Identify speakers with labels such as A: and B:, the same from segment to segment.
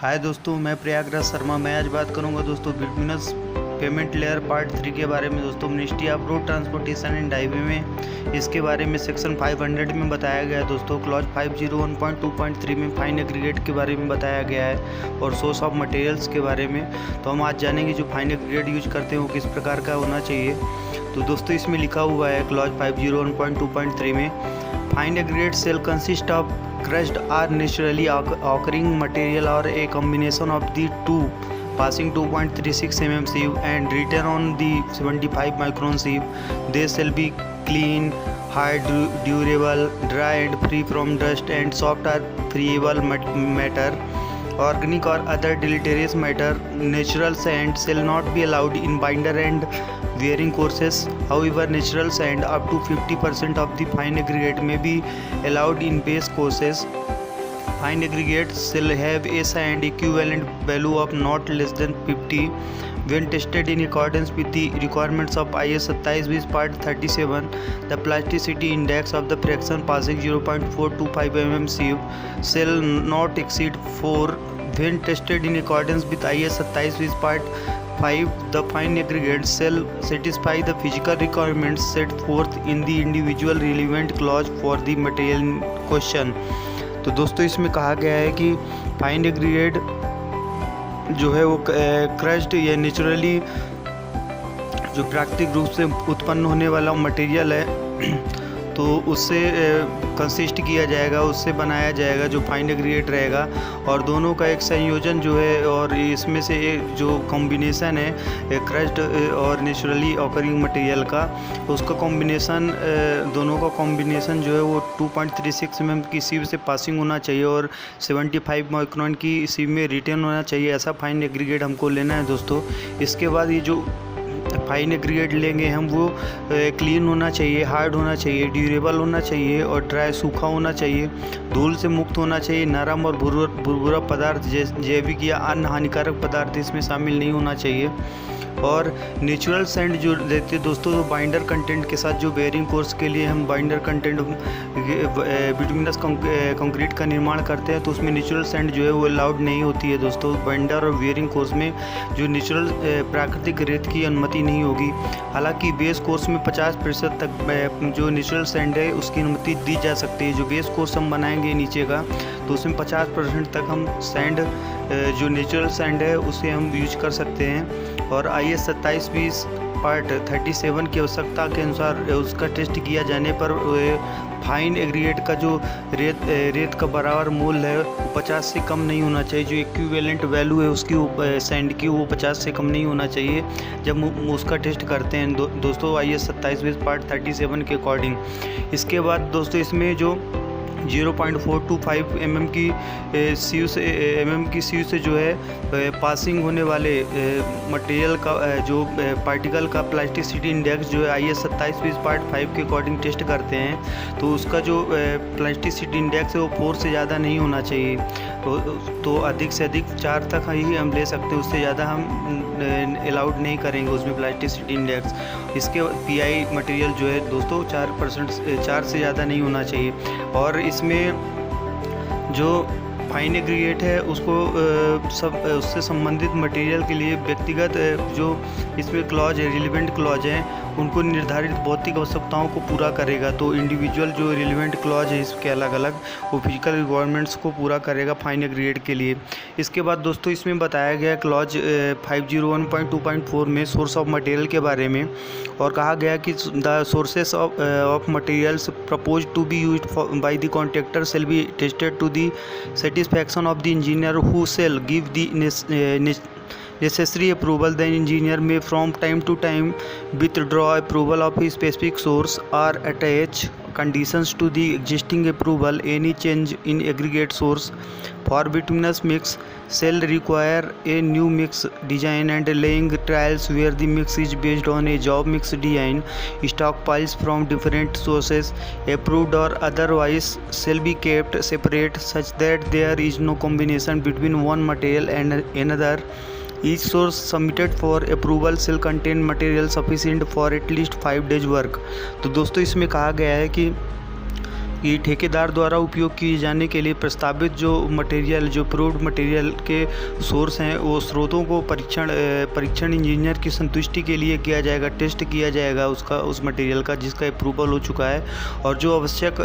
A: हाय दोस्तों, मैं प्रयागराज शर्मा। मैं आज बात करूंगा दोस्तों बिटुमिनस पेमेंट लेयर पार्ट 3 के बारे में। दोस्तों ministry of road transportation and highway में इसके बारे में सेक्शन 500 में बताया गया है दोस्तों। क्लॉज 501.2.3 में फाइन एग्रीगेट के बारे में बताया गया है और सोर्स ऑफ मटेरियल्स के बारे में। तो हम आज जानेंगे जो फाइन एग्रीगेट यूज करते हैं वो किस प्रकार का होना चाहिए। तो दोस्तों इसमें लिखा हुआ है क्लॉज 501.2.3 में fine aggregate shall consist of crushed or naturally occurring material or a combination of the two passing 2.36 mm sieve and written on the 75 micron sieve. They shall be clean, hard, durable, dry and free from dust and soft or friable matter, organic or other deleterious matter. Natural sand shall not be allowed in binder and wearing courses. However, natural sand up to 50% of the fine aggregate may be allowed in base courses. Fine aggregate shall have a sand equivalent value of not less than 50 when tested in accordance with the requirements of IS 2720 part 37. The plasticity index of the fraction passing 0.425 mm sieve shall not exceed 4 when tested in accordance with IS 2720 part 5. The fine aggregate shall satisfy the physical requirements set forth in the individual relevant clause for the material in question. तो दोस्तों इसमें कहा गया है कि fine aggregate जो है वो क्रश्ड या नेचुरली जो प्राकृतिक रूप से उत्पन्न होने वाला मटेरियल है तो उससे कंसिस्ट किया जाएगा, उससे बनाया जाएगा जो फाइन एग्रीगेट रहेगा। और दोनों का एक संयोजन जो है और इसमें से जो कॉम्बिनेशन है क्रश्ड और नेचुरली ऑकरिंग मटेरियल का, उसका कॉम्बिनेशन दोनों का कॉम्बिनेशन जो है वो 2.36 mm की सीव से पासिंग होना चाहिए और 75 माइक्रोन की सीव में रिटर्न होना चाहिए। ऐसा फाइन एग्रीगेट हमको लेना है दोस्तों। इसके बाद ये जो फाइन एग्रीगेट लेंगे हम वो क्लीन होना चाहिए, हार्ड होना चाहिए, ड्यूरेबल होना चाहिए और ड्राई सूखा होना चाहिए, धूल से मुक्त होना चाहिए, नरम और भुरभुरा पदार्थ जैविक या अन्य हानिकारक पदार्थ इसमें शामिल नहीं होना चाहिए। और नेचुरल सैंड जो देते हैं दोस्तों तो बाइंडर कंटेंट के साथ जो बेयरिंग कोर्स के लिए हम बाइंडर कंटेंट बिटुमिनस कंक्रीट का निर्माण करते हैं तो उसमें नेचुरल सैंड जो है वो अलाउड नहीं होती है दोस्तों। बाइंडर और बेयरिंग कोर्स में जो नेचुरल प्राकृतिक रेत की अनुमति नहीं होगी। हालांकि बेस कोर्स में 50% तक जो नेचुरल सैंड है उसकी अनुमति दी जा सकती है। जो बेस कोर्स हम बनाएंगे नीचे का तो उसमें 50% तक हम सैंड जो नेचुरल सैंड है उसे हम यूज कर सकते हैं। और IS 2720 पार्ट 37 की आवश्यकता के अनुसार उसका टेस्ट किया जाने पर फाइन एग्रीगेट का जो रेत का बराबर मूल्य है वो 50 से कम नहीं होना चाहिए। जो इक्विवेलेंट वैल्यू है उसकी सैंड की वो 50 से कम नहीं होना चाहिए जब उसका टेस्ट करते हैं दोस्तों IS 2720 पार्ट 37 के अकॉर्डिंग। इसके बाद दोस्तों इसमें जो 0.425 mm की सीव से जो है पासिंग होने वाले मटेरियल का जो पार्टिकल का प्लास्टिसिटी इंडेक्स जो है IS 2720 पार्ट 5 के अकॉर्डिंग टेस्ट करते हैं तो उसका जो प्लास्टिसिटी इंडेक्स है वो 4 से ज़्यादा नहीं होना चाहिए। तो अधिक से अधिक 4 तक ही हम ले सकते हैं, उससे ज़्यादा हम अलाउड नहीं करेंगे उसमें प्लास्टिसिटी इंडेक्स। इसके PI मटेरियल जो है दोस्तों 4 से ज़्यादा नहीं होना चाहिए। और इसमें जो फाइन एग्रीगेट है उसको उससे संबंधित मटेरियल के लिए व्यक्तिगत जो इसमें क्लॉज है, रिलेवेंट क्लॉज हैं, उनको निर्धारित भौतिक आवश्यकताओं को पूरा करेगा। तो इंडिविजुअल जो रिलेवेंट क्लॉज है इसके अलग अलग वो फिजिकल रिक्वायरमेंट्स को पूरा करेगा फाइन एग्रीगेट के लिए। इसके बाद दोस्तों इसमें बताया गया क्लॉज 501.2.4 में सोर्स ऑफ मटेरियल के बारे में और कहा गया कि the sources of materials propose to be used by the contractor shall be tested to the satisfaction of the engineer who shall give the necessary approval. The engineer may from time to time withdraw approval of his specific source or attach conditions to the existing approval. Any change in aggregate source for bituminous mix shall require a new mix design and laying trials where the mix is based on a job mix design. Stockpiles from different sources approved or otherwise shall be kept separate such that there is no combination between one material and another. Each source submitted for approval shall contain material sufficient for at least 5 days work. तो दोस्तों इसमें कहा गया है कि ये ठेकेदार द्वारा उपयोग किए जाने के लिए प्रस्तावित जो मटेरियल, जो अप्रूव्ड मटेरियल के सोर्स हैं, वो स्रोतों को परीक्षण इंजीनियर की संतुष्टि के लिए किया जाएगा, टेस्ट किया जाएगा उस मटेरियल का जिसका अप्रूवल हो चुका है। और जो आवश्यक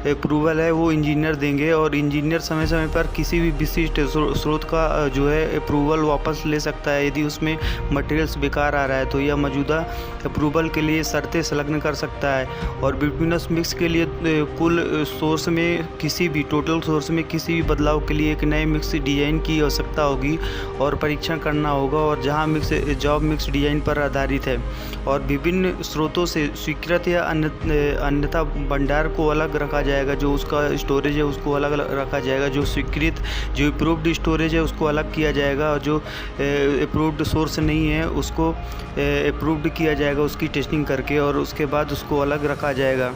A: अप्रूवल है वो इंजीनियर देंगे, और इंजीनियर समय समय पर किसी भी विशिष्ट स्रोत का जो है अप्रूवल वापस ले सकता है। यदि उसमें मटेरियल्स बेकार आ रहा है तो यह मौजूदा अप्रूवल के लिए शर्तें संलग्न कर सकता है। और बिटुमिनस मिक्स के लिए कुल सोर्स में टोटल सोर्स में किसी भी बदलाव के लिए एक नए मिक्स डिजाइन की आवश्यकता होगी और परीक्षण करना होगा, और जहां जॉब मिक्स डिजाइन पर आधारित है और विभिन्न स्रोतों से स्वीकृत या अन्यथा भंडार को अलग रखा जाएगा। जो उसका स्टोरेज है उसको अलग रखा जाएगा, जो स्वीकृत जो अप्रूव्ड स्टोरेज है उसको अलग किया जाएगा, और जो अप्रूव्ड सोर्स नहीं है उसको अप्रूव्ड किया जाएगा उसकी टेस्टिंग करके, और उसके बाद उसको अलग रखा जाएगा।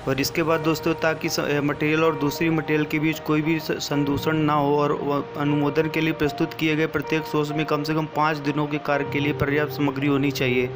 A: और इसके बाद दोस्तों, ताकि मटेरियल और दूसरी मटेरियल के बीच कोई भी संदूषण ना हो, और अनुमोदन के लिए प्रस्तुत किए गए प्रत्येक सोर्स में कम से कम 5 दिनों के कार्य के लिए पर्याप्त सामग्री होनी चाहिए।